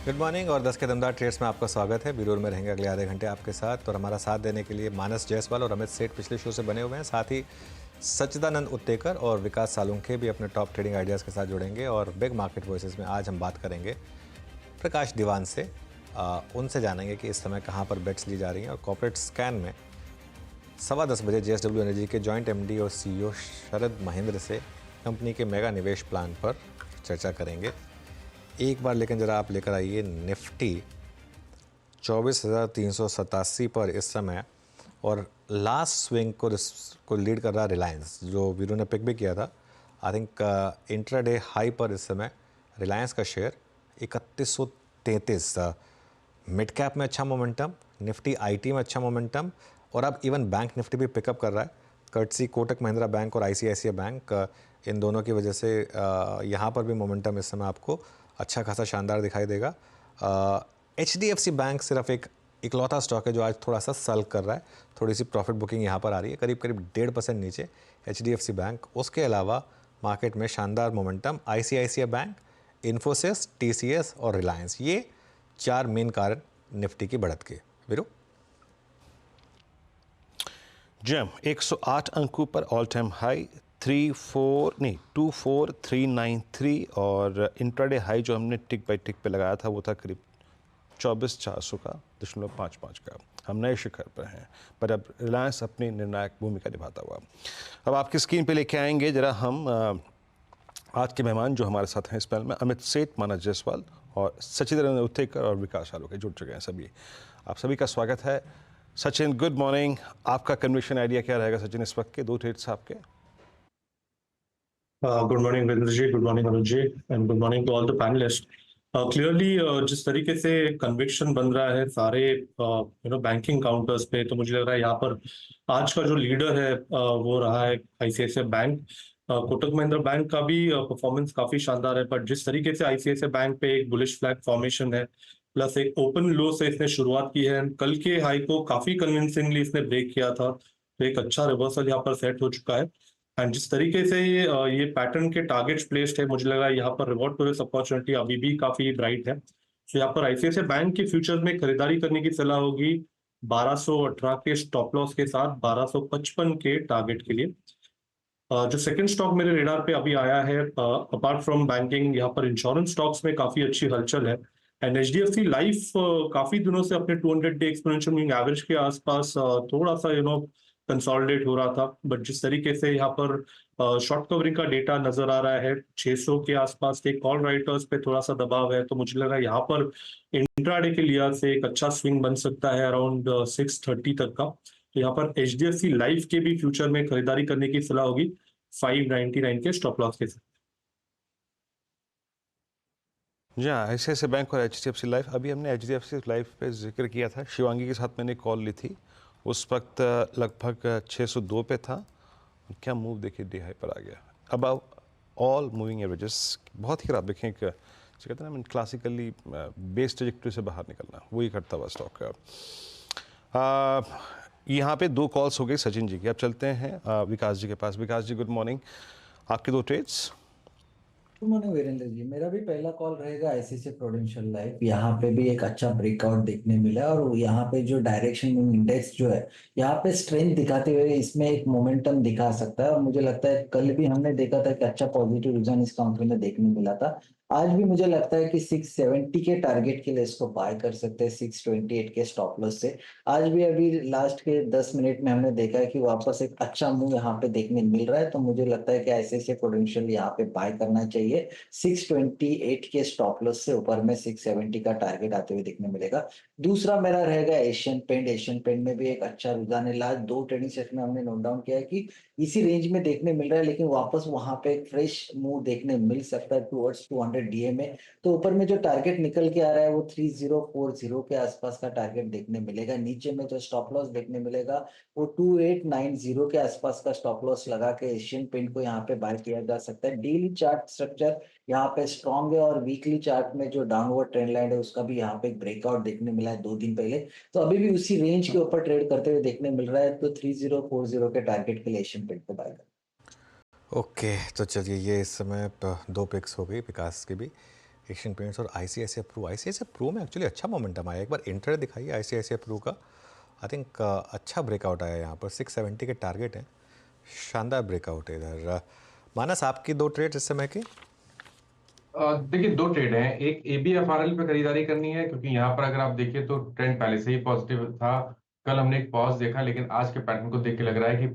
Good morning और 10 के दमदार ट्रेड्स में आपका स्वागत है। बिरूर में रहेंगे अगले आधे घंटे आपके साथ और हमारा साथ देने के लिए मानस जायसवाल और अमित सेठ पिछले शो से बने हुए हैं। साथ ही सच्चिदानंद उत्तेकर और विकास सालुंखे भी अपने टॉप ट्रेडिंग आइडियाज़ के साथ जुड़ेंगे। और बिग मार्केट वॉइसेस में आज हम बात करेंगे प्रकाश दीवान से। उनसे जानेंगे कि इस समय कहाँ पर बेट्स ली जा रही हैं। और कॉर्पोरेट स्कैन में 10:15 बजे JSW एनर्जी के जॉइंट MD और CEO शरद महेंद्र से कंपनी के मेगा निवेश प्लान पर चर्चा करेंगे। एक बार लेकिन ज़रा आप लेकर आइए निफ्टी 24,387 पर इस समय, और लास्ट स्विंग को लीड कर रहा रिलायंस, जो वीरू ने पिक भी किया था। आई थिंक इंट्राडे हाई पर इस समय रिलायंस का शेयर 3133। मिड कैप में अच्छा मोमेंटम, निफ्टी IT में अच्छा मोमेंटम, और अब इवन बैंक निफ्टी भी पिकअप कर रहा है। कर्टसी कोटक महिंद्रा बैंक और ICICI बैंक, इन दोनों की वजह से यहाँ पर भी मोमेंटम इस समय आपको अच्छा खासा शानदार दिखाई देगा। HDFC बैंक सिर्फ एक इकलौता स्टॉक है जो आज थोड़ा सा सल्क कर रहा है। थोड़ी सी प्रॉफिट बुकिंग यहाँ पर आ रही है, करीब 1.5% नीचे HDFC बैंक। उसके अलावा मार्केट में शानदार momentum ICICI bank, Infosys, TCS और रिलायंस, ये 4 मेन कारण निफ्टी की बढ़त के। वीरू जेम 108 अंकों पर ऑल टाइम हाई 24393 और इंट्राडे हाई जो हमने टिक बाई टिक पे लगाया था वो था करीब 24,400 का 0.55 का। हम नए शिखर पर हैं, पर अब रिलायंस अपनी निर्णायक भूमिका निभाता हुआ अब आपकी स्क्रीन पे लेके आएंगे। जरा हम आज के मेहमान जो हमारे साथ हैं इस पैनल में, अमित सेठ, मानस जायसवाल और सच्चिदानंद उत्तेकर और विकास सालुंखे जुड़ चुके हैं। सभी आप सभी का स्वागत है। Sachin, good morning. आपका कन्विक्शन आइडिया क्या रहेगा सचिन इस वक्त के 2 ट्रेड्स आपके? Good morning Virendra ji, good morning Anuj ji, and good morning to all the panellist. Clearly जिस तरीके से कन्विक्शन बन रहा है सारे बैंकिंग काउंटर्स पे, तो मुझे लग रहा है यहाँ पर आज का जो लीडर है वो रहा है ICICI bank. Kotak Mahindra bank का भी परफॉर्मेंस काफी शानदार है, पर जिस तरीके से ICICI बैंक पे एक बुलिश फ्लैग फॉर्मेशन है, प्लस एक ओपन लो से इसने शुरुआत की है, कल के हाई को काफी कन्विंसिंगली इसने ब्रेक किया था, तो एक अच्छा रिवर्सल यहाँ पर सेट हो चुका है। एंड जिस तरीके से ये पैटर्न के टारगेट्स प्लेस्ड है, मुझे लग रहा है यहाँ पर रिवॉर्ड टू रिस्क अपॉर्चुनिटी अभी भी काफी ब्राइट है। तो यहाँ पर ICICI बैंक के फ्यूचर्स में खरीदारी करने की सलाह होगी 1218 के स्टॉप लॉस के साथ 1255 के टारगेट के लिए। जो सेकंड स्टॉक मेरे रेडार पे अभी आया है, अपार्ट फ्रॉम बैंकिंग, यहाँ पर इंश्योरेंस स्टॉक्स में काफी अच्छी हलचल है। एंड HDFC लाइफ काफी दिनों से अपने 200 डे एक्सपोनेंशियल मूविंग एवरेज के आसपास थोड़ा सा कंसोलिडेट हो रहा था, बट जिस तरीके से यहाँ पर शॉर्ट कवरिंग का डेटा नजर आ रहा है, 600 के आसपास के कॉल राइटर्स पे थोड़ा सा दबाव है, तो मुझे लग रहा है यहाँ पर इंट्राडे के लिहाज से एक अच्छा स्विंग बन सकता है अराउंड 630 तक का। तो यहाँ पर HDFC लाइफ के भी फ्यूचर में खरीदारी करने की सलाह होगी 599 के स्टॉप लॉस के साथ। जी हाँ, ICICI बैंक और HDFC लाइफ, अभी हमने HDFC लाइफ पे जिक्र किया था, शिवांगी के साथ मैंने कॉल ली थी, उस वक्त लगभग 602 पे था। क्या मूव देखिए, डी हाई पर आ गया। अब ऑल मूविंग एवरेजेस बहुत ही खराब देखें, एक कहते हैं ना क्लासिकली बेस ट्रेजेक्टरी से बाहर निकलना, वही करता हुआ स्टॉक का। यहाँ पे 2 कॉल्स हो गई सचिन जी की। अब चलते हैं विकास जी के पास। विकास जी, गुड मॉर्निंग। आपके 2 ट्रेड्स। गुड मॉर्निंग वीरेंद्र जी। मेरा भी पहला कॉल रहेगा ICICI प्रूडेंशियल लाइफ। यहाँ पे भी एक अच्छा ब्रेकआउट देखने मिला और यहाँ पे जो डायरेक्शन इंडेक्स जो है यहाँ पे स्ट्रेंथ दिखाते हुए इसमें एक मोमेंटम दिखा सकता है। और मुझे लगता है कल भी हमने देखा था कि अच्छा पॉजिटिव रिजल्ट इस कंपनी में देखने मिला था। आज भी मुझे लगता है कि 670 के टारगेट के लिए इसको बाय कर सकते हैं 628 के स्टॉप लॉस से। आज भी अभी लास्ट के 10 मिनट में हमने देखा है कि वापस एक अच्छा मूव यहाँ पे देखने मिल रहा है, तो मुझे लगता है कि ICICI प्रूडेंशियल यहाँ पे बाय करना चाहिए। 628 के स्टॉप लॉस से ऊपर में 670 का टारगेट आते हुए देखने मिलेगा। दूसरा मेरा रहेगा एशियन पेंट। एशियन पेंट में भी एक अच्छा रुझान है। लास्ट 2 ट्रेडिंग सेशन में हमने नोट डाउन किया है कि इसी रेंज में देखने मिल रहा है, लेकिन वापस वहां पे एक फ्रेश मूव देखने मिल सकता है टुवर्ड्स 200 DA में। तो ऊपर में जो टारगेट निकल के आ रहा है वो 3040 के आसपास का टारगेट देखने मिलेगा। नीचे में जो स्टॉप लॉस देखने मिलेगा वो 2890 के आसपास का स्टॉप लॉस लगा के एशियन पेंट को यहाँ पे बाय किया जा सकता है। डेली चार्ट स्ट्रक्चर यहाँ पे स्ट्रॉन्ग है और वीकली चार्ट में जो डाउनवर्ड ट्रेंड लाइन है उसका भी यहाँ पे एक ब्रेकआउट देखने मिला है 2 दिन पहले। तो अभी भी उसी रेंज के ऊपर ट्रेड करते हुए देखने मिल रहा है, तो 3040 के टारगेट के लिए एशियन पेंट को बाय कर। ओके, तो चलिए, ये इस समय 2 पिक्स हो गई विकास की भी। एशियन पेंट्स और आईसीआईसीआई प्रू में एक्चुअली अच्छा मोमेंटम आया। एक बार इंटर दिखाइए आईसीआईसीआई प्रू का। आई थिंक अच्छा ब्रेकआउट आया यहाँ पर, 670 के टारगेट हैं, शानदार ब्रेकआउट है इधर। मानस, आपकी 2 ट्रेड इस समय की? देखिए 2 ट्रेड हैं। एक ABFRL पे खरीदारी करनी है, क्योंकि यहाँ पर अगर आप देखिए तो ट्रेंड पहले से ही पॉजिटिव था। कल हमने एक पॉज देखा, लेकिन आज के पैटर्न को देख के लग रहा है कि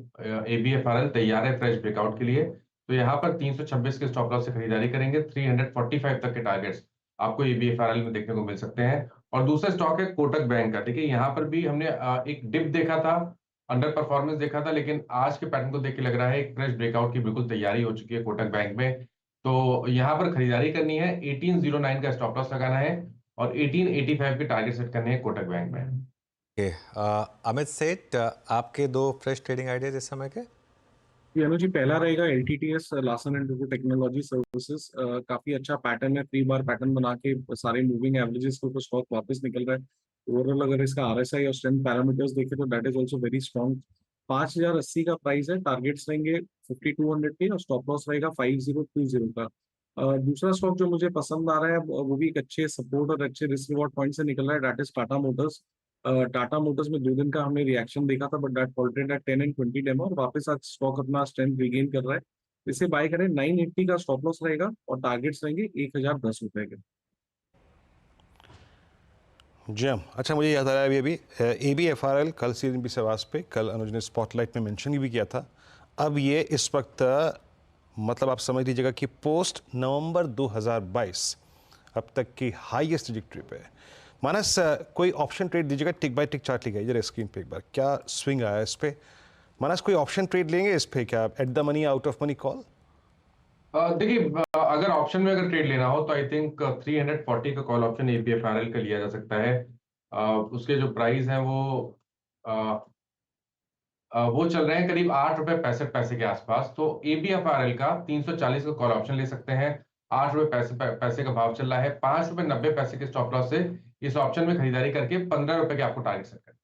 ABFRL तैयार है फ्रेश ब्रेकआउट के लिए। तो यहाँ पर 326 के स्टॉप लॉस से खरीदारी करेंगे। 345 तक के टारगेट्स आपको ABFRL में देखने को मिल सकते हैं। और दूसरा स्टॉक है कोटक बैंक का। देखिए यहाँ पर भी हमने एक डिप देखा था, अंडर परफॉर्मेंस देखा था, लेकिन आज के पैटर्न को देख के लग रहा है एक फ्रेश ब्रेकआउट की बिल्कुल तैयारी हो चुकी है कोटक बैंक में। तो यहाँ पर खरीदारी करनी है, 1809 का स्टॉप लॉस लगाना है और 1885 के टारगेट सेट करने हैं कोटक बैंक में। ओके, अमित सेठ, आपके 2 फ्रेश ट्रेडिंग आइडियाज इस समय के? जी, पहला रहेगा LTTS, Larsen and Toubro technology services. काफी अच्छा पैटर्न है, 3 बार पैटर्न बना के सारे मूविंग एवरेजेस के ऊपर स्टॉक वापस निकल रहा है। ओवरऑल अगर इसका RSI और स्ट्रेंथ पैरामीटर्स देखें तो that is also very strong. 5080 का प्राइस है, टारगेट्स रहेंगे 5200 के और स्टॉप लॉस रहेगा 5020 का। दूसरा स्टॉक जो मुझे पसंद आ रहा है वो भी एक अच्छे सपोर्ट और अच्छे रिस्क रिवॉर्ड पॉइंट से निकल रहा है, दैट इज टाटा मोटर्स। टाटा मोटर्स में 2 दिन का हमने रिएक्शन देखा था, but that halted at 10 and 20 DEMA और वापस आज स्टॉक अपना स्ट्रेंथ रिगेन कर रहा है। इसे बाय करें, 980 का स्टॉप लॉस रहेगा और टारगेट्स रहेंगे 1010 रुपए के। जी हाँ, अच्छा मुझे याद आ रहा है अभी ABFRL कल CNBC सवास पे कल अनुज ने स्पॉटलाइट में मेंशन भी किया था। अब ये इस वक्त मतलब आप समझ लीजिएगा कि पोस्ट नवंबर 2022 अब तक की हाईएस्ट ट्रैजेक्टरी पे है। मानस, कोई ऑप्शन ट्रेड दीजिएगा, टिक बाय टिक चार्ट लिखा जरा स्क्रीन पे एक बार, क्या स्विंग आया इस पे? मानस, कोई ऑप्शन ट्रेड लेंगे इस पे क्या, at the money, out of money call? देखिए अगर ऑप्शन में अगर ट्रेड लेना हो तो आई थिंक 340 का कॉल ऑप्शन ABFRL का लिया जा सकता है। उसके जो प्राइस हैं वो चल रहे हैं करीब 8 रुपए 65 पैसे के आसपास। तो ABFRL का 340 का कॉल ऑप्शन ले सकते हैं। 8 रुपए पैसे का भाव चल रहा है। 5 रुपए 90 पैसे के स्टॉप लॉस से इस ऑप्शन में खरीदारी करके 15 रुपए के आपको टारगेट सेट करना।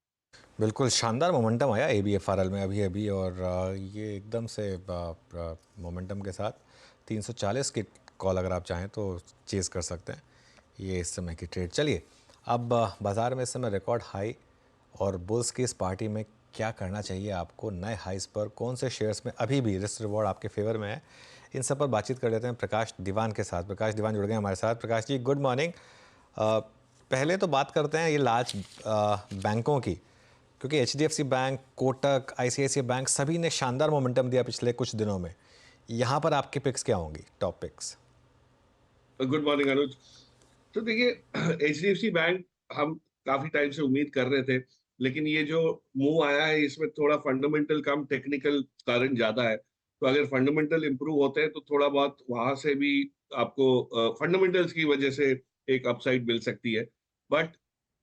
बिल्कुल शानदार मोमेंटम आया ABFRL में अभी और ये एकदम से मोमेंटम के साथ 340 की कॉल अगर आप चाहें तो चेज़ कर सकते हैं। ये इस समय की ट्रेड। चलिए, अब बाज़ार में इस समय रिकॉर्ड हाई और बुल्स की इस पार्टी में क्या करना चाहिए आपको, नए हाइस पर कौन से शेयर्स में अभी भी रिस्क रिवॉर्ड आपके फेवर में है, इन सब पर बातचीत कर लेते हैं प्रकाश दीवान के साथ। प्रकाश दीवान जुड़ गए हमारे साथ। Prakash ji, good morning. पहले तो बात करते हैं ये लार्ज बैंकों की, क्योंकि HDFC bank, Kotak, ICICI bank सभी ने शानदार मोमेंटम दिया पिछले कुछ दिनों में। यहाँ पर आपकी पिक्स क्या होंगी, टॉप पिक्स? गुड मॉर्निंग अनुज। तो देखिए HDFC बैंक हम काफी टाइम से उम्मीद कर रहे थे, लेकिन ये जो मूव आया है इसमें थोड़ा फंडामेंटल कम टेक्निकल कारण ज्यादा है। तो अगर फंडामेंटल इंप्रूव होते हैं तो थोड़ा बहुत वहां से भी आपको फंडामेंटल्स की वजह से एक अपसाइड मिल सकती है। बट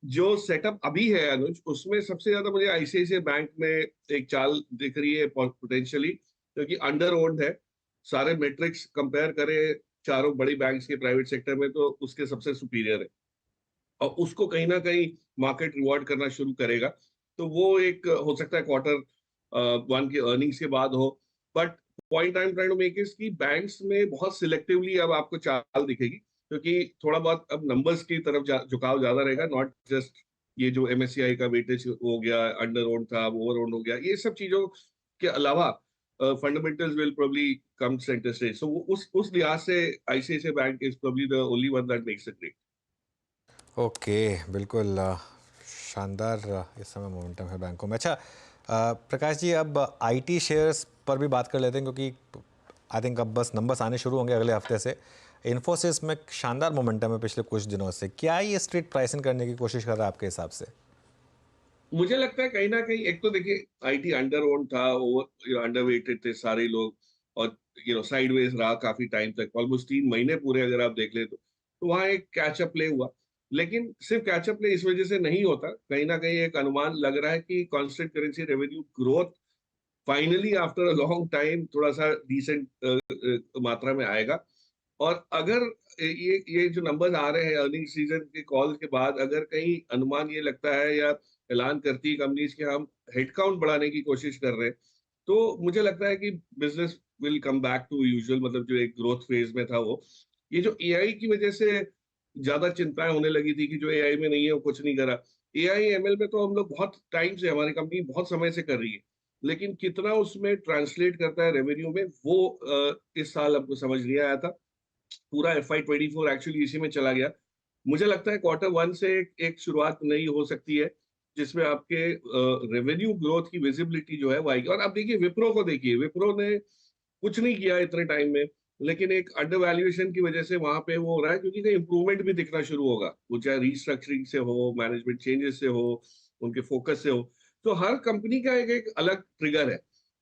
जो सेटअप अभी है अनुज, उसमें सबसे ज्यादा मुझे ICICI बैंक में एक चाल दिख रही है पोटेंशियली, क्योंकि अंडर ओन्ड है। सारे मेट्रिक्स कंपेयर करें चारों बड़ी बैंक्स के प्राइवेट सेक्टर में तो उसके सबसे सुपीरियर है और उसको कहीं ना कहीं मार्केट रिवॉर्ड करना शुरू करेगा। तो वो एक हो सकता है Q1 की अर्निंग्स के बाद हो। But point I am trying to make is कि बैंक्स में बहुत सिलेक्टिवली अब आपको चाल दिखेगी, क्योंकि थोड़ा बहुत अब नंबर्स की तरफ झुकाव ज्यादा रहेगा, नॉट जस्ट ये जो MSCI का वेटेज हो गया, अंडर ओन था, ओवर ओन हो गया, ये सब चीजों के अलावा fundamentals will probably come centre stage. So उस लिहाज से ICICI bank is probably the only one that makes it great. Okay, बिल्कुल शानदार इस समय मोमेंटम है बैंकों में। अच्छा प्रकाश जी, अब IT शेयर्स पर भी बात कर लेते हैं, क्योंकि आई थिंक अब बस नंबर्स आने शुरू होंगे अगले हफ्ते से। इन्फोसिस में शानदार मोमेंटम है पिछले कुछ दिनों से, क्या ये स्ट्रीट प्राइसिंग करने की कोशिश कर रहा है आपके हिसाब से? मुझे लगता है कहीं ना कहीं एक तो देखिए IT अंडर ओन था, ओवर अंडर वेटेड थे सारे लोग, और साइडवेज रहा काफी टाइम तक, ऑलमोस्ट 3 महीने पूरे अगर आप देख ले तो वहां एक कैचअप प्ले हुआ। लेकिन सिर्फ कैचअप प्ले इस वजह से नहीं होता, कहीं ना कहीं एक अनुमान लग रहा है कि constant currency revenue growth finally after a long time थोड़ा सा डिसेंट मात्रा में आएगा। और अगर ये जो नंबर्स आ रहे हैं अर्निंग सीजन के कॉल के बाद, अगर कहीं अनुमान ये लगता है या ऐलान करती है कंपनीज कि हम हेडकाउंट बढ़ाने की कोशिश कर रहे हैं, तो मुझे लगता है कि business will come back to usual, मतलब जो एक ग्रोथ फेज में था वो। ये जो एआई की वजह से ज्यादा चिंताएं होने लगी थी कि जो एआई में नहीं है वो कुछ नहीं करा। एआई एमएल में तो हम लोग बहुत टाइम से, हमारी कंपनी बहुत समय से कर रही है, लेकिन कितना उसमें ट्रांसलेट करता है रेवेन्यू में वो इस साल हमको समझ नहीं आया था। पूरा FY24 एक्चुअली इसी में चला गया। मुझे लगता है Q1 से एक शुरुआत नई हो सकती है, जिसमें आपके रेवेन्यू ग्रोथ की विजिबिलिटी जो है वो आएगी। और आप देखिए विप्रो को, देखिए विप्रो ने कुछ नहीं किया इतने टाइम में, लेकिन एक अंडर वैल्यूएशन की वजह से वहां पे वो हो रहा है, क्योंकि कहीं इंप्रूवमेंट भी दिखना शुरू होगा, वो चाहे रीस्ट्रक्चरिंग से हो, मैनेजमेंट चेंजेस से हो, उनके फोकस से हो। तो हर कंपनी का एक एक अलग ट्रिगर है।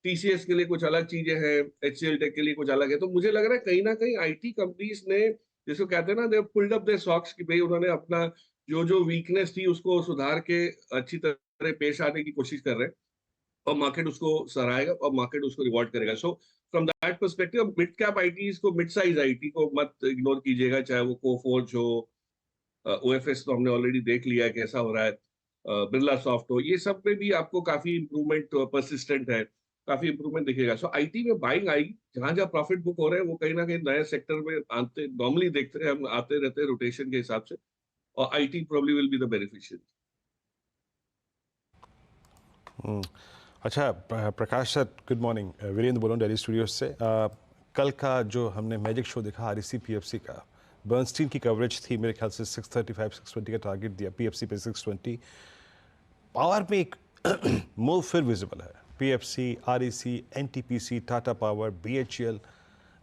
टीसीएस के लिए कुछ अलग चीजें हैं, एचसीएल टेक के लिए कुछ अलग है। तो मुझे लग रहा है कहीं ना कहीं आईटी कंपनीज ने, जिसको कहते हैं ना, they pulled up their socks, कि भाई उन्होंने अपना जो जो वीकनेस थी उसको सुधार के अच्छी तरह पेश आने की कोशिश कर रहे हैं, और मार्केट उसको सराहेगा और मार्केट उसको रिवॉर्ड करेगा। So from that perspective, mid cap ITs को, मिड साइज आईटी को मत इग्नोर कीजिएगा, चाहे वो कोफोर्ज हो, ओएफएस तो हमने ऑलरेडी देख लिया है कैसा हो रहा है, बिरला सॉफ्ट हो, ये सब में भी आपको काफी इंप्रूवमेंट परसिस्टेंट है, काफी इंप्रूवमेंट दिखेगा। सो आईटी में बाइंग आएगी, जहां जहां प्रॉफिट बुक हो रहे हैं वो कहीं ना कहीं नए सेक्टर में आते, नॉर्मली देखते हैं हम, आते रहते हैं रोटेशन के हिसाब से, और IT probably will be the beneficiary. अच्छा प्रकाश सर, गुड मॉर्निंग। वीरेंद्र बोल रहा हूँ दिल्ली स्टूडियो से। कल का जो हमने मैजिक शो देखा आरईसी पीएफसी का, बर्नस्टीन की कवरेज थी मेरे ख्याल से 635 620 का टारगेट दिया, पीएफसी पे 620। पावर में एक मूव फिर विजिबल है, PFC, REC, NTPC, Tata power, BHEL.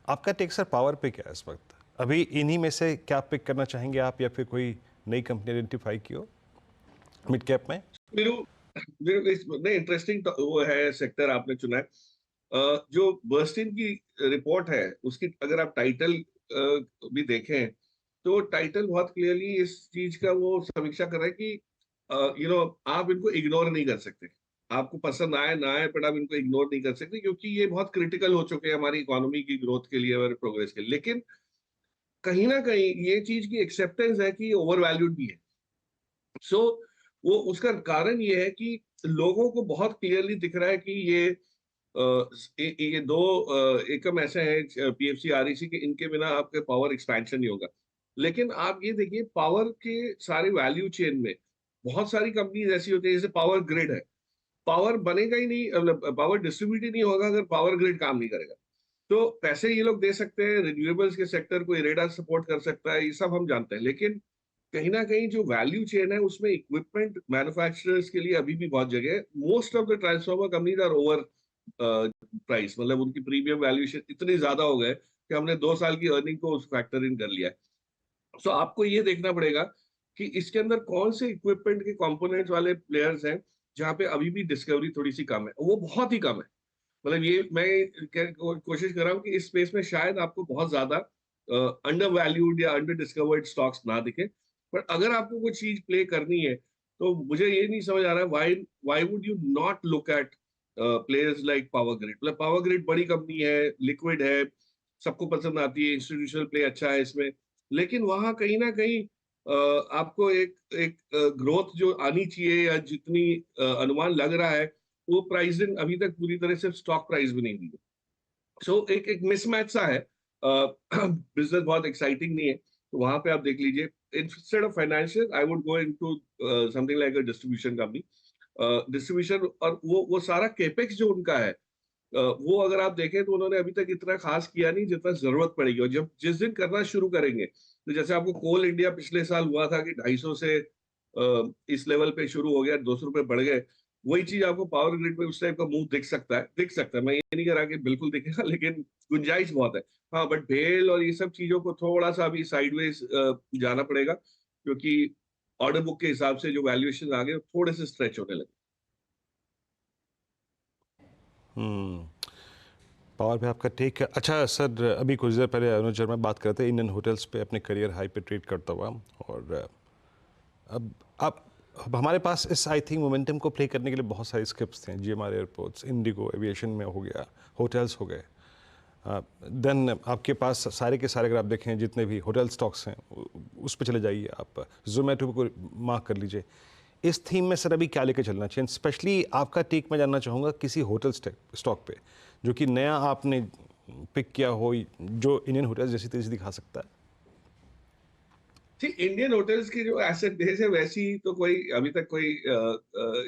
आपका टेक सर पावर पे क्या है इस वक्त? अभी इन्हीं में से क्या पिक करना चाहेंगे आप, या फिर कोई नई कंपनी आइडेंटिफाई की हो मिड कैप में? नहीं, इंटरेस्टिंग वो है सेक्टर आपने चुना है। जो बर्स्टिन की रिपोर्ट है उसकी अगर आप टाइटल भी देखें, तो टाइटल बहुत क्लियरली इस चीज का वो समीक्षा कर रहा है कि आप इनको इग्नोर नहीं कर सकते। आपको पसंद आए ना आए, बट आप इनको इग्नोर नहीं कर सकते, क्योंकि ये बहुत क्रिटिकल हो चुके हैं हमारी इकोनॉमी की ग्रोथ के लिए, हमारे प्रोग्रेस के लिए। लेकिन कहीं ना कहीं ये चीज की एक्सेप्टेंस है कि ओवर वैल्यूड भी है। सो वो उसका कारण ये है कि लोगों को बहुत क्लियरली दिख रहा है कि ये दो एकम ऐसे हैं, पीएफसी, आरईसी के, इनके बिना आपके पावर एक्सपेंशन नहीं होगा। लेकिन आप ये देखिए, पावर के सारे वैल्यू चेन में बहुत सारी कंपनीज ऐसी होती है, जैसे पावर ग्रिड है। पावर बनेगा ही नहीं, मतलब पावर डिस्ट्रीब्यूट ही नहीं होगा अगर पावर ग्रिड काम नहीं करेगा। तो पैसे ये लोग दे सकते हैं, रिन्यूएबल्स के सेक्टर को इरेडा सपोर्ट कर सकता है, ये सब हम जानते हैं। लेकिन कहीं ना कहीं जो वैल्यू चेन है उसमें इक्विपमेंट मैन्युफैक्चरर्स के लिए अभी भी बहुत जगह है। Most of the transformer companies are over price, मतलब उनकी प्रीमियम वैल्यूएशन इतने ज्यादा हो गए कि हमने 2 साल की अर्निंग को फैक्टर इन कर लिया है। सो आपको ये देखना पड़ेगा कि इसके अंदर कौन से इक्विपमेंट के कंपोनेंट्स वाले प्लेयर्स हैं जहां पे अभी भी डिस्कवरी थोड़ी सी कम है, वो बहुत ही कम है। मतलब ये मैं कोशिश कर रहा हूँ कि इस स्पेस में शायद आपको बहुत ज्यादा अंडर वैल्यूड या अंडर डिस्कवर्ड स्टॉक्स ना दिखे। पर अगर आपको कोई चीज प्ले करनी है, तो मुझे ये नहीं समझ आ रहा है why would you not look at players like power grid. मतलब पावर ग्रिड बड़ी कंपनी है, लिक्विड है, सबको पसंद आती है, इंस्टीट्यूशनल प्ले अच्छा है इसमें। लेकिन वहां कहीं ना कहीं आपको एक एक ग्रोथ जो आनी चाहिए, या जितनी अनुमान लग रहा है, वो प्राइसिंग अभी तक पूरी तरह से स्टॉक प्राइस भी नहीं हुई है। सो एक एक मिसमैच सा है। बिजनेस बहुत एक्साइटिंग नहीं है, तो वहां पे आप देख लीजिए, instead of financial I would go into something like a distribution company. Distribution और वो सारा केपेक्स जो उनका है, वो अगर आप देखें तो उन्होंने अभी तक इतना खास किया नहीं जितना जरूरत पड़ेगी। और जब जिस दिन करना शुरू करेंगे, तो जैसे आपको कोल इंडिया पिछले साल हुआ था कि 250 से इस लेवल पे शुरू हो गया, 200 रुपए बढ़ गए, वही चीज आपको पावर ग्रिड में उस टाइप का मूव दिख सकता है, दिख सकता है। मैं ये नहीं कह रहा कि बिल्कुल दिखेगा, लेकिन गुंजाइश बहुत है। हाँ, बट भेल और ये सब चीजों को थोड़ा सा अभी साइडवेज जाना पड़ेगा, क्योंकि ऑर्डर बुक के हिसाब से जो वैल्यूएशन आ गए थोड़े से स्ट्रेच होने लगे। पावर पे आपका टेक है। अच्छा सर, अभी कुछ देर पहले अनुज शर्मा बात करते हैं इंडियन होटल्स पे अपने करियर हाई पे ट्रेड करता हुआ, और अब हमारे पास इस आई थिंक मोमेंटम को प्ले करने के लिए बहुत सारे स्क्रिप्ट्स थे। जीएमआर एयरपोर्ट्स, इंडिगो एविएशन में हो गया, होटल्स हो गए, देन आपके पास सारे के सारे अगर आप देखें जितने भी होटल स्टॉक्स हैं उस पर चले जाइए, आप जोमेटो को मार्क कर लीजिए। इस थीम में सर अभी क्या लेकर चलना चाहिए? स्पेशली आपका टेक मैं जानना चाहूँगा किसी होटल स्टॉक पे जो कि नया आपने पिक किया हो, जो इंडियन होटल्स जैसी तेजी दिखा सकता है। ठीक, इंडियन होटल्स की जो एसेट बेस है वैसी तो कोई अभी तक कोई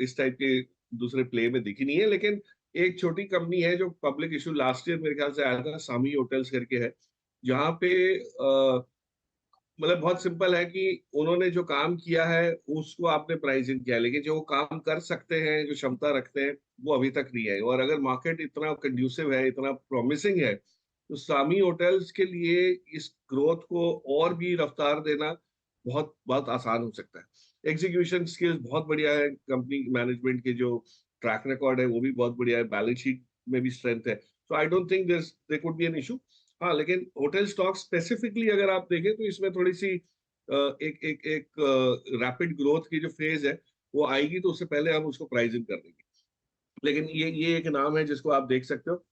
इस टाइप के दूसरे प्ले में दिखी नहीं है, लेकिन एक छोटी कंपनी है जो पब्लिक इशू लास्ट ईयर मेरे ख्याल से आया था, सामी होटल्स करके है, जहाँ पे मतलब बहुत सिंपल है कि उन्होंने जो काम किया है उसको आपने प्राइसिंग किया है, लेकिन जो वो काम कर सकते हैं, जो क्षमता रखते हैं, वो अभी तक नहीं है। और अगर मार्केट इतना कंड्यूसिव है, इतना प्रॉमिसिंग है, तो सामी होटल्स के लिए इस ग्रोथ को और भी रफ्तार देना बहुत बहुत आसान हो सकता है। एग्जीक्यूशन स्किल्स बहुत बढ़िया है, कंपनी मैनेजमेंट के जो ट्रैक रिकॉर्ड है वो भी बहुत बढ़िया है, बैलेंस शीट में भी स्ट्रेंथ है। So I don't think there could be an issue. हाँ, लेकिन होटल स्टॉक स्पेसिफिकली अगर आप देखें तो इसमें थोड़ी सी एक एक एक रैपिड ग्रोथ की जो फेज है वो आएगी, तो उससे पहले हम उसको प्राइसिंग कर देंगे। लेकिन ये एक नाम है जिसको आप देख सकते हो।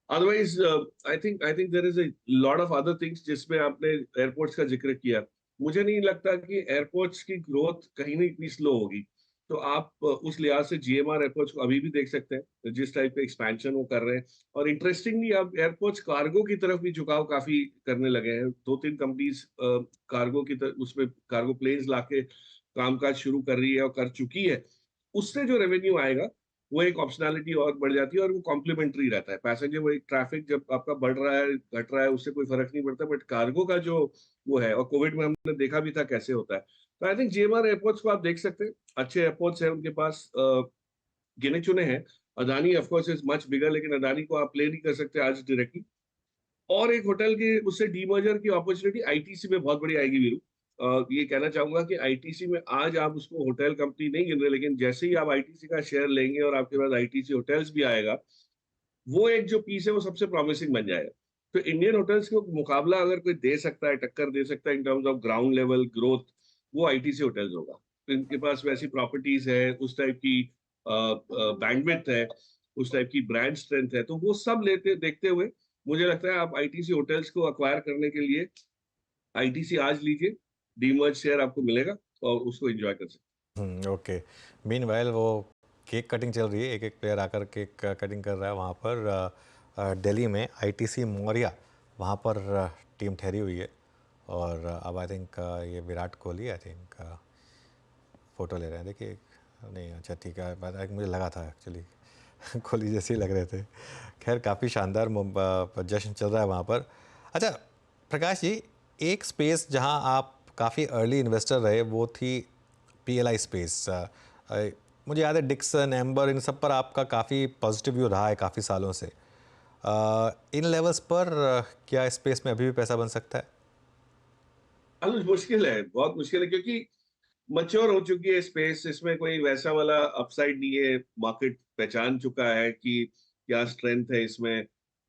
Otherwise I think there is a lot of other things जिसमें आपने एयरपोर्ट्स का जिक्र किया। मुझे नहीं लगता कि एयरपोर्ट्स की ग्रोथ कहीं ना इतनी स्लो होगी। तो आप उस लिहाज से जीएमआर एयरपोर्ट्स को अभी भी देख सकते हैं, जिस टाइप का एक्सपेंशन वो कर रहे हैं। और इंटरेस्टिंगली अब एयरपोर्ट्स कार्गो की तरफ भी झुकाव काफी करने लगे हैं। 2-3 कंपनीज कार्गो की तरफ, उसमें कार्गो प्लेन्स लाके कामकाज शुरू कर रही है और कर चुकी है। उससे जो रेवेन्यू आएगा वो एक ऑप्शनैलिटी और बढ़ जाती है, और वो कॉम्प्लीमेंट्री रहता है। पैसेंजर वही ट्रैफिक जब आपका बढ़ रहा है, घट रहा है, उससे कोई फर्क नहीं पड़ता, बट कार्गो का जो वो है, और कोविड में हमने देखा भी था कैसे होता है। तो आई थिंक जीएमआर एयरपोर्ट्स को आप देख सकते हैं, अच्छे एयरपोर्ट्स हैं उनके पास, गिने चुने हैं। Adani of course is much bigger, लेकिन अदानी को आप प्ले नहीं कर सकते आज डायरेक्टली। और एक होटल के उससे डीमर्जर की अपॉर्चुनिटी आईटीसी में बहुत बड़ी आएगी वीरू। ये कहना चाहूंगा कि आईटीसी में आज आप उसको होटल कंपनी नहीं गिन रहे, लेकिन जैसे ही आप आईटीसी का शेयर लेंगे और आपके पास आईटीसी होटल्स भी आएगा, वो एक जो पीस है वो सबसे प्रॉमिसिंग बन जाएगा। तो इंडियन होटल्स को मुकाबला अगर कोई दे सकता है, टक्कर दे सकता है in terms of ground level growth, वो आईटीसी होटल्स होगा। तो इनके पास वैसी प्रॉपर्टीज है, उस टाइप की बैंडविड्थ है, उस टाइप की ब्रांड स्ट्रेंथ है, तो वो सब लेते देखते हुए मुझे लगता है आप आईटीसी होटल्स को अक्वायर करने के लिए आईटीसी आज लीजिए, डीमर्ज शेयर आपको मिलेगा और उसको एंजॉय कर सकते ओके। मीनवाइल वो केक कटिंग चल रही है, एक एक प्लेयर आकर केक कटिंग कर रहा है वहाँ पर दिल्ली में आईटीसी मौर्या, वहाँ पर टीम ठहरी हुई है। और अब आई थिंक ये Virat Kohli I think photo ले रहे हैं, देखिए। नहीं, अच्छा ठीक है, बात मुझे लगा था एक्चुअली कोहली जैसे ही लग रहे थे। खैर काफ़ी शानदार जश्न चल रहा है वहाँ पर। अच्छा प्रकाश जी, एक स्पेस जहाँ आप काफ़ी अर्ली इन्वेस्टर रहे वो थी पीएलआई स्पेस। मुझे याद है डिक्सन, एम्बर, इन सब पर आपका काफ़ी पॉजिटिव व्यू रहा है काफ़ी सालों से। इन लेवल्स पर क्या स्पेस में अभी भी पैसा बन सकता है? हैं। मुश्किल है, बहुत मुश्किल है, क्योंकि मैच्योर हो चुकी है स्पेस, इसमें कोई वैसा वाला अपसाइड नहीं है। मार्केट पहचान चुका है कि क्या स्ट्रेंथ है इसमें।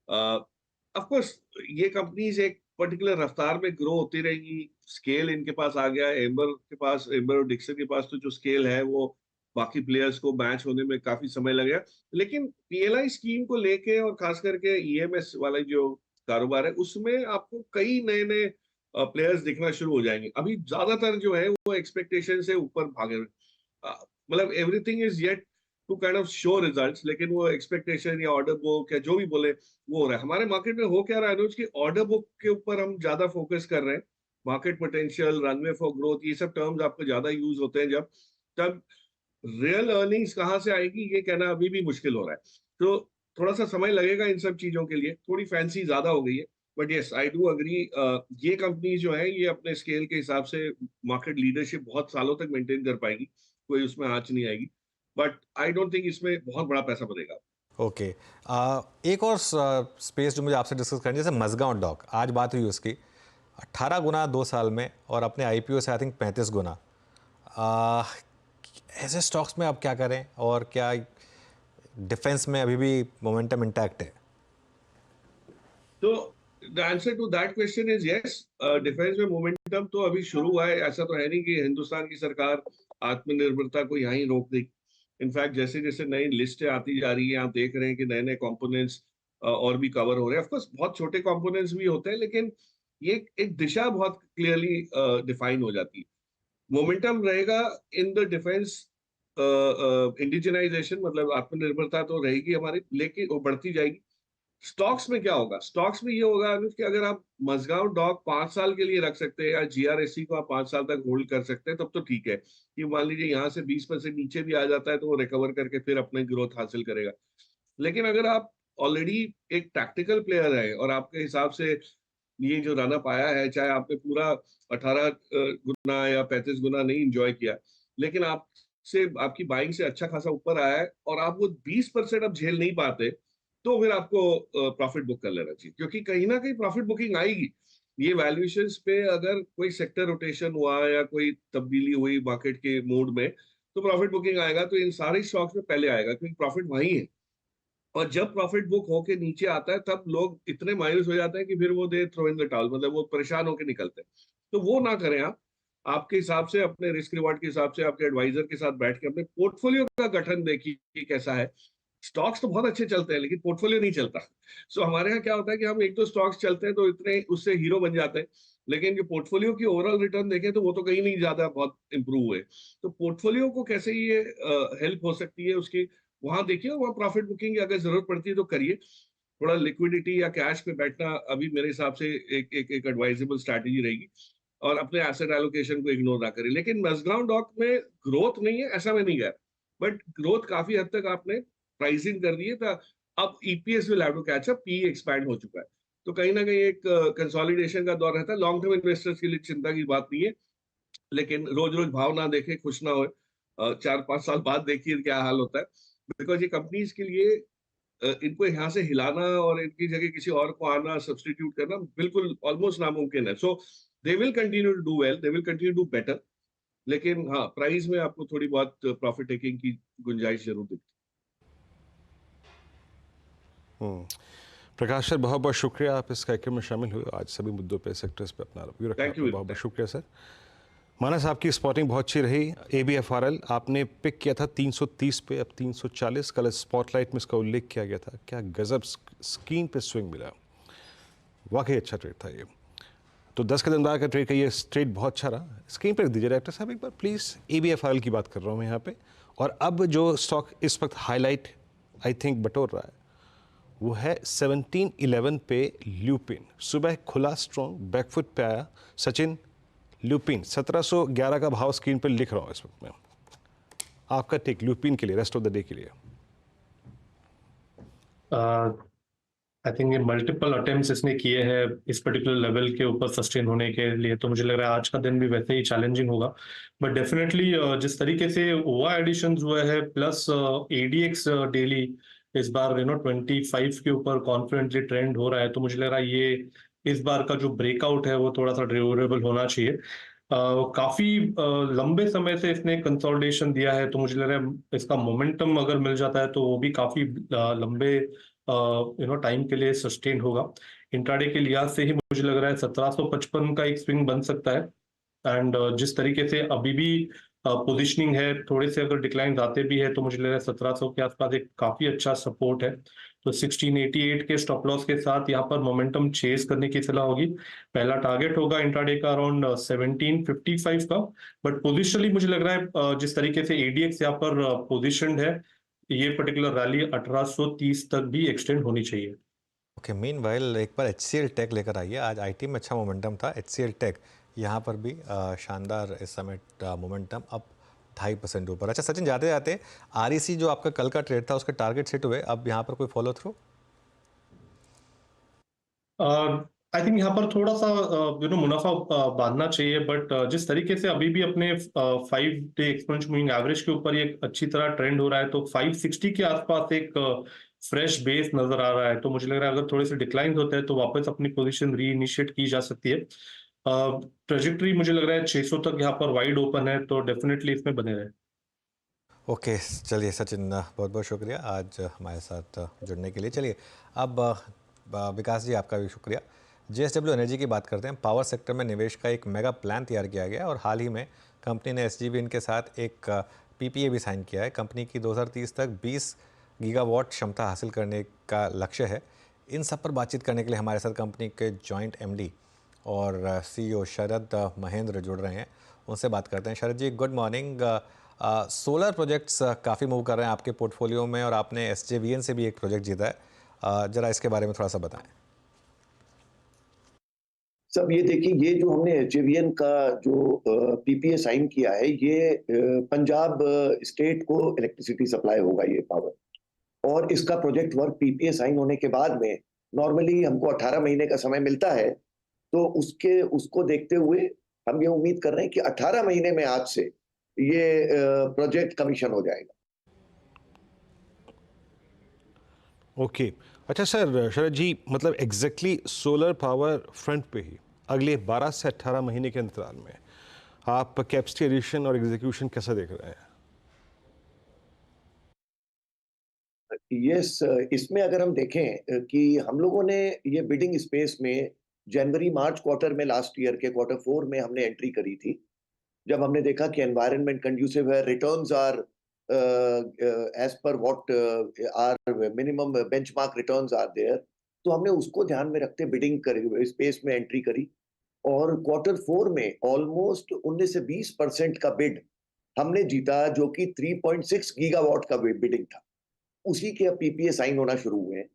ऑफ कोर्स ये कंपनीज एक पर्टिकुलर रफ्तार में ग्रो होती रहेंगी। स्केल इनके पास आ गया है, एम्बर के पास, एम्बर और डिक्सन के पास तो जो स्केल है वो बाकी प्लेयर्स को मैच होने में काफी समय लगेगा। लेकिन पीएलआई स्कीम को लेके और खास करके ईएमएस वाला जो कारोबार है, उसमें आपको कई नए नए प्लेयर्स दिखना शुरू हो जाएंगे। अभी ज्यादातर जो है वो एक्सपेक्टेशन से ऊपर भागे हुए। मतलब everything is yet to kind of show results, लेकिन वो एक्सपेक्टेशन या ऑर्डर बुक या जो भी बोले वो हो रहा है। हमारे मार्केट में हो क्या रहा है अनुज की, ऑर्डर बुक के ऊपर हम ज्यादा फोकस कर रहे हैं। Market potential, runway for growth, ये सब टर्म्स आपको ज्यादा यूज होते हैं जब, तब रियल अर्निंग्स कहाँ से आएगी ये कहना अभी भी मुश्किल हो रहा है। तो थोड़ा सा समय लगेगा इन सब चीजों के लिए, थोड़ी फैंसी ज्यादा हो गई है। But yes, I do agree, ये कंपनी जो है ये अपने स्केल के हिसाब से मार्केट लीडरशिप बहुत सालों तक मेंटेन कर पाएगी, कोई उसमें आंच नहीं आएगी। बट आई डोंट थिंक इसमें बहुत बड़ा पैसा बनेगा। ओके। एक और स्पेस जो मुझे आपसे डिस्कस करनी है, जैसे मजगांव डॉक, आज बात हुई उसकी 18 गुना 2 साल में, और अपने आईपीओ से आई थिंक 35 गुना। ऐसे स्टॉक्स में आप क्या करें, और क्या डिफेंस में अभी भी मोमेंटम इंटैक्ट है? तो the answer to that question is yes. Defence में मोमेंटम तो अभी शुरू हुआ है। ऐसा तो है नहीं कि हिंदुस्तान की सरकार आत्मनिर्भरता को यहाँ ही रोक देगी। इनफैक्ट जैसे जैसे नई लिस्टें आती जा रही है, आप देख रहे हैं कि नए नए कंपोनेंट्स और भी कवर हो रहे हैं। ऑफकोर्स बहुत छोटे कंपोनेंट्स भी होते हैं, लेकिन ये एक दिशा बहुत क्लियरली डिफाइन हो जाती है। मोमेंटम रहेगा इन द डिफेंस। इंडिजिनाइजेशन मतलब आत्मनिर्भरता तो रहेगी हमारी, लेकिन वो बढ़ती जाएगी। स्टॉक्स में क्या होगा, स्टॉक्स में ये होगा अनुज कि अगर आप मजगांव डॉक 5 साल के लिए रख सकते हैं या जीआरएससी को आप 5 साल तक होल्ड कर सकते हैं, तब तो ठीक है कि मान लीजिए यहाँ से 20% नीचे भी आ जाता है तो वो रिकवर करके फिर अपने ग्रोथ हासिल करेगा। लेकिन अगर आप ऑलरेडी एक टैक्टिकल प्लेयर है और आपके हिसाब से ये जो रन अप आया है, चाहे आपने पूरा 18 गुना या 35 गुना नहीं इंजॉय किया, लेकिन आपसे आपकी बाइंग से अच्छा खासा ऊपर आया है और आप वो 20% अब झेल नहीं पाते, तो फिर आपको प्रॉफिट बुक कर लेना चाहिए, क्योंकि कहीं ना कहीं प्रॉफिट बुकिंग आएगी। ये वैल्यूएशंस पे अगर कोई सेक्टर रोटेशन हुआ या कोई तब्दीली हुई मार्केट के मूड में, तो प्रॉफिट बुकिंग आएगा, तो इन सारे स्टॉक्स में पहले आएगा क्योंकि प्रॉफिट वहीं है। और जब प्रॉफिट बुक होके नीचे आता है तब लोग इतने मायूस हो जाते हैं कि फिर वो they throw in the towel, मतलब वो परेशान होके निकलते हैं। तो वो ना करें आप। आपके हिसाब से, अपने रिस्क रिवार्ड के हिसाब से, आपके एडवाइजर के साथ बैठ के अपने पोर्टफोलियो का गठन देखिए कि कैसा है। स्टॉक्स तो बहुत अच्छे चलते हैं लेकिन पोर्टफोलियो नहीं चलता। सो हमारे यहाँ क्या होता है कि हम एक दो स्टॉक्स चलते हैं तो इतने उससे हीरो बन जाते हैं, लेकिन जो पोर्टफोलियो की ओवरऑल रिटर्न देखें तो वो तो कहीं नहीं ज्यादा बहुत इंप्रूव हुए। तो पोर्टफोलियो को कैसे ये हेल्प हो सकती है उसकी, वहां देखिए, वहां प्रॉफिट बुकिंग की अगर जरूरत पड़ती है तो करिए। थोड़ा लिक्विडिटी या कैश पे बैठना अभी मेरे हिसाब से एक एडवाइजेबल स्ट्रैटेजी रहेगी, और अपने एसेट एलोकेशन को इग्नोर ना करें। लेकिन मजगांव डॉक में ग्रोथ नहीं है ऐसा मैं नहीं कह रहा, बट ग्रोथ काफी हद तक आपने प्राइसिंग कर दी है, तो अब EPS will have to catch up, P expand हो चुका है, तो कहीं ना कहीं एक कंसोलिडेशन का दौर रहता है। लॉन्ग टर्म इन्वेस्टर्स के लिए चिंता की बात नहीं है, लेकिन रोज रोज भाव ना देखे, खुश ना हो, 4-5 साल बाद देखिए क्या हाल होता है। बिकॉज ये कंपनीज के लिए इनको यहाँ से हिलाना और इनकी जगह किसी और को आना, सब्सटीट्यूट करना बिल्कुल ऑलमोस्ट नामुमकिन है। So they will continue to do well, they will continue to better, लेकिन हाँ, प्राइस में आपको थोड़ी बहुत प्रॉफिट टेकिंग की गुंजाइश जरूर दिखती हम्म। प्रकाश सर, बहुत बहुत शुक्रिया, आप इस कार्यक्रम में शामिल हुए, आज सभी मुद्दों पे सेक्टर्स पे अपना रिव्यू रखा। Thank you. बहुत बहुत शुक्रिया सर। मानस, आपकी स्पॉटिंग बहुत अच्छी रही। ABFRL आपने पिक किया था 330 पे, अब 340। कल स्पॉटलाइट में इसका उल्लेख किया गया था। क्या गजब स्क्रीन पे स्विंग मिला, वाकई अच्छा ट्रेड था ये। तो 10 के दिन बाद का ट्रेड का ये ट्रेड बहुत अच्छा रहा। स्क्रीन पे रख दीजिए डायरेक्टर साहब एक बार प्लीज़। ABFRL की बात कर रहा हूँ मैं यहाँ पे। और अब जो स्टॉक इस वक्त हाईलाइट आई थिंक बटोर रहा है वो है 1711 पे ल्यूपिन। सुबह खुला स्ट्रॉन्ग, बैकफुट पे आया। सचिन, ल्यूपिन 1711 का भाव स्क्रीन पर लिख रहा हूँ इस वक्त में। आपका टेक ल्यूपिन के लिए, रेस्ट ऑफ द डे के लिए? आई थिंक ये मल्टीपल अटेम्प्ट्स इसने किए हैं इस पर्टिकुलर लेवल के ऊपर सस्टेन होने के लिए, तो मुझे लग रहा है आज का दिन भी वैसे ही चैलेंजिंग होगा। बट डेफिनेटली जिस तरीके से ओवा एडिशन हुआ है प्लस ADX डेली इस बार 25 के ऊपर कॉन्फिडेंटली ट्रेंड हो रहा है, तो मुझे लग रहा है ये इस बार का जो ब्रेकआउट है वो थोड़ा सा ड्यूरेबल होना चाहिए। काफी लंबे समय से इसने कंसोलिडेशन दिया है, तो मुझे लग रहा है इसका मोमेंटम अगर मिल जाता है तो वो भी काफी लंबे टाइम के लिए सस्टेन होगा। इंट्राडे के लिहाज से ही मुझे लग रहा है 1755 का एक स्विंग बन सकता है। एंड जिस तरीके से अभी भी पोजीशनिंग है, थोड़े से अगर डिक्लाइन आते भी है तो मुझे लग रहा है 1700 के आसपास एक काफी अच्छा सपोर्ट है। तो 1688 के स्टॉप लॉस के साथ यहाँ पर मोमेंटम चेज करने की सलाह होगी। पहला टारगेट होगा इंट्राडे का अराउंड 1755 का। बट पोजिशनली मुझे लग रहा है जिस तरीके से ADX यहाँ पर पोजिशनड है, ये पर्टिकुलर रैली 1830 तक भी एक्सटेंड होनी चाहिए। ओके, मीनवाइल एक बार HCL टेक लेकर आइए। आज IT में अच्छा मोमेंटम था। HCL टेक यहाँ पर भी शानदार इस समय मोमेंटम अब 2.5% ऊपर। अच्छा सचिन, जाते जाते REC जो आपका कल का ट्रेड था उसके टारगेट हिट हुए, अब यहाँ पर कोई फॉलो थ्रू? आई थिंक यहाँ पर थोड़ा सा मुनाफा बांधना चाहिए, बट जिस तरीके से अभी भी अपने 5-day एक्सपोनेंशियल मूविंग एवरेज के ऊपर ये अच्छी तरह ट्रेंड हो रहा है, तो 560 के आसपास एक फ्रेश बेस नजर आ रहा है। तो मुझे लग रहा है अगर थोड़े से डिक्लाइन होते हैं तो वापस अपनी पोजीशन रीइनिशिएट की जा सकती है। ट्रेजेक्टरी मुझे लग रहा है 600 तक यहाँ पर वाइड ओपन है, तो डेफिनेटली इसमें बने रहे। ओके, चलिए सचिन, बहुत बहुत शुक्रिया आज हमारे साथ जुड़ने के लिए। चलिए अब विकास जी, आपका भी शुक्रिया। JSW एनर्जी की बात करते हैं। पावर सेक्टर में निवेश का एक मेगा प्लान तैयार किया गया और हाल ही में कंपनी ने SJVN के साथ एक PPA भी साइन किया है। कंपनी की 2030 तक 20 गीगावाट क्षमता हासिल करने का लक्ष्य है। इन सब पर बातचीत करने के लिए हमारे साथ कंपनी के जॉइंट MD और CEO शरद महेंद्र जुड़ रहे हैं। उनसे बात करते हैं। शरद जी, गुड मॉर्निंग। सोलर प्रोजेक्ट्स काफ़ी मूव कर रहे हैं आपके पोर्टफोलियो में और आपने SJVN से भी एक प्रोजेक्ट जीता है। जरा इसके बारे में थोड़ा सा बताएं। सब ये देखिए, ये जो हमने एचजेवीएन का जो पीपीए साइन किया है, ये पंजाब स्टेट को इलेक्ट्रिसिटी सप्लाई होगा ये पावर, और इसका प्रोजेक्ट वर्क पीपीए साइन होने के बाद में नॉर्मली हमको 18 महीने का समय मिलता है। तो उसको देखते हुए हम ये उम्मीद कर रहे हैं कि 18 महीने में आज से ये प्रोजेक्ट कमीशन हो जाएगा। ओके अच्छा सर, शरद जी, मतलब एग्जैक्टली सोलर पावर फ्रंट पे ही अगले 12 से 18 महीने के अंतराल में आप कैपेसिटी एडिशन और एग्जीक्यूशन कैसा देख रहे हैं? यस, इसमें अगर हम देखें कि हम लोगों ने ये बिडिंग स्पेस में जनवरी मार्च क्वार्टर में लास्ट ईयर के क्वार्टर 4 में हमने एंट्री करी थी, जब हमने देखा कि एनवायरनमेंट कंड्यूसिव है, returns are as per what are minimum benchmark returns are there, तो हमने उसको ध्यान में रखते बिडिंग करी, स्पेस में एंट्री करी, और क्वार्टर 4 में ऑलमोस्ट 19 से 20% का बिड हमने जीता, जो कि 3.6 गीगावाट का बिडिंग था। उसी के अब पीपीए साइन होना शुरू हुए हैं,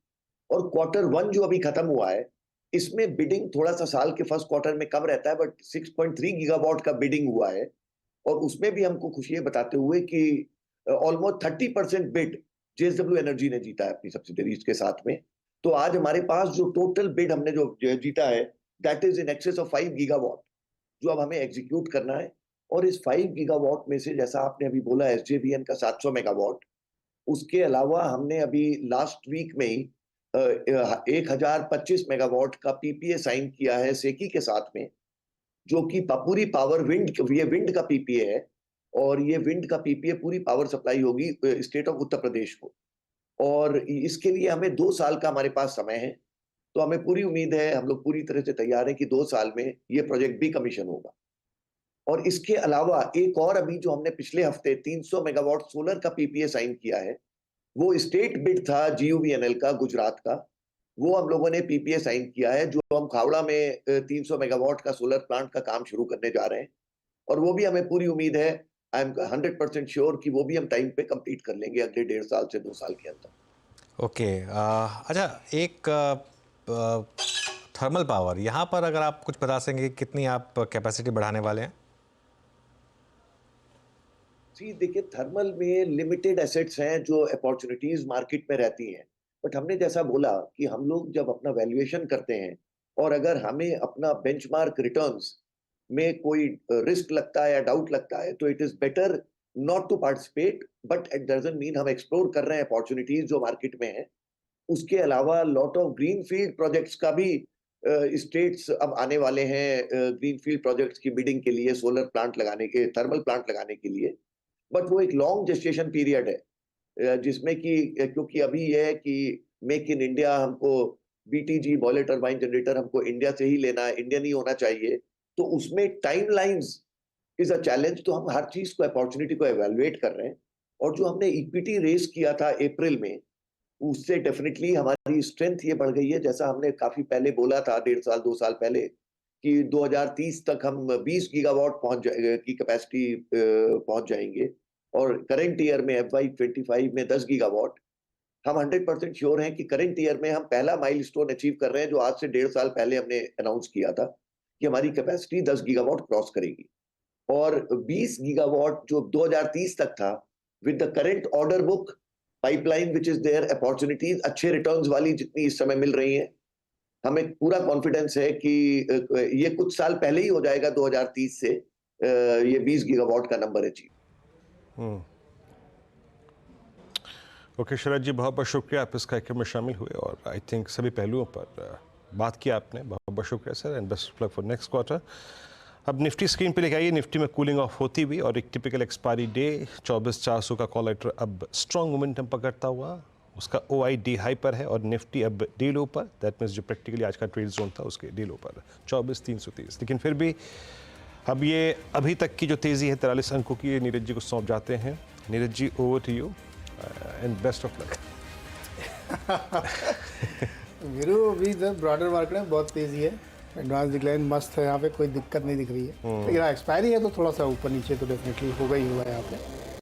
और क्वार्टर 1 जो अभी खत्म हुआ है, इसमें बिडिंग थोड़ा सा साल के फर्स्ट क्वार्टर में कम रहता है, बट 6.3 गीगावाट का बिडिंग हुआ है, और उसमें भी हमको खुशी है बताते हुए कि ऑलमोस्ट 30% बिड जेएसडब्ल्यू एनर्जी ने जीता है अपनी सब्सिडरीज के साथ में। तो आज हमारे पास जो टोटल बिड हमने जो जीता है, that is in excess of 5 gigawatt, जो अब हमें एग्जीक्यूट करना है। और इस 5 गीगावाट में से, जैसा आपने अभी बोला, एसजेवीएन का 700 मेगावाट, उसके अलावा हमने अभी लास्ट वीक में ही 1025 मेगावाट का पीपीए साइन किया है सेकी के साथ में, जो कि पूरी पावर विंड, ये विंड का पीपीए है, और ये विंड का पीपीए पूरी पावर सप्लाई होगी स्टेट ऑफ उत्तर प्रदेश को, और इसके लिए हमें 2 साल का हमारे पास समय है। तो हमें पूरी उम्मीद है, हम लोग पूरी तरह से तैयार हैं कि 2 साल में ये प्रोजेक्ट भी कमीशन होगा। और इसके अलावा एक और अभी जो हमने पिछले हफ्ते 300 मेगावाट सोलर का पीपीए साइन किया है, वो स्टेट बिड था जीयूवीएनएल का, गुजरात का, वो हम लोगों ने पीपीए साइन किया है, जो हम खावड़ा में 300 मेगावाट का सोलर प्लांट का काम शुरू करने जा रहे हैं, और वो भी हमें पूरी उम्मीद है, आई एम 100% श्योर कि वो भी हम टाइम पे कंप्लीट कर लेंगे अगले 1.5 साल से 2 साल के अंदर। ओके अच्छा, एक थर्मल पावर, यहाँ पर अगर आप कुछ बता सकेंगे कितनी आप कैपेसिटी बढ़ाने वाले हैं? जी देखिए, थर्मल में लिमिटेड एसेट्स हैं जो अपॉर्चुनिटीज मार्केट में रहती हैं, बट हमने जैसा बोला कि हम लोग जब अपना वैल्यूएशन करते हैं, और अगर हमें अपना बेंचमार्क रिटर्न्स में कोई रिस्क लगता है या डाउट लगता है, तो it is better not to participate, but it doesn't mean हम एक्सप्लोर कर रहे हैं अपॉर्चुनिटीज जो मार्केट में है। उसके अलावा लॉट ऑफ ग्रीनफील्ड प्रोजेक्ट्स का भी स्टेट्स अब आने वाले हैं ग्रीनफील्ड प्रोजेक्ट्स की बिडिंग के लिए, सोलर प्लांट लगाने के, थर्मल प्लांट लगाने के लिए, बट वो एक लॉन्ग जेस्टेशन पीरियड है, जिसमें कि क्योंकि अभी ये है कि मेक इन इंडिया, हमको बीटीजी बॉयलर टरबाइन जनरेटर हमको इंडिया से ही लेना है, इंडियन ही होना चाहिए, तो उसमें टाइमलाइंस इज अ चैलेंज। तो हम हर चीज को, अपॉर्चुनिटी को एवेलुएट कर रहे हैं, और जो हमने इक्विटी रेस किया था अप्रैल में, उससे डेफिनेटली हमारी स्ट्रेंथ ये बढ़ गई है, जैसा हमने काफी पहले बोला था, 1.5 साल 2 साल पहले, कि 2030 तक हम 20 गीगावाट की कैपेसिटी पहुंच जाएंगे, और करंट ईयर में FY25 में 10 गीगावाट। हम 100% श्योर हैं कि करंट ईयर में हम पहला माइलस्टोन अचीव कर रहे हैं, जो आज से 1.5 साल पहले हमने अनाउंस किया था कि हमारी कैपेसिटी 10 गीगावाट क्रॉस करेगी, और 20 गीगावाट जो 2030 तक था, with the current order book pipeline which is there, opportunities अच्छे रिटर्न्स वाली जितनी इस समय मिल रही हैं, हमें पूरा कॉन्फिडेंस है कि ये कुछ साल पहले ही हो जाएगा, 2030 से ये 20 गीगावाट का नंबर अचीव। ओके शरद जी, बहुत बहुत शुक्रिया, आप इस कार्यक्रम में शामिल हुए, और आई थिंक सभी पहलुओं पर बात की आपने। बहुत बहुत शुक्रिया sir, and best of luck for next quarter. अब निफ्टी स्क्रीन पे लेके आइए। निफ्टी में कूलिंग ऑफ होती हुई, और एक टिपिकल एक्सपायरी डे 24,400 का कॉल लेटर अब स्ट्रॉन्ग मोमेंटम पकड़ता हुआ उसका OID हाई पर है, और निफ्टी अब डे लो पर, दैट मीन्स जो प्रैक्टिकली आज का ट्रेड जोन था उसके डे लो पर 24,330। लेकिन फिर भी अब ये अभी तक की जो तेज़ी है 43 अंकों की, ये नीरज जी को सौंप जाते हैं। Neeraj ji, over to you and best of luck. Veeru, अभी ब्रॉडर मार्केट में बहुत तेज़ी है, एडवांस डिक्लाइन मस्त है, यहाँ पे कोई दिक्कत नहीं दिख रही है, लेकिन एक्सपायरी है तो थोड़ा सा ऊपर नीचे तो डेफिनेटली होगा ही हुआ है यहाँ पे।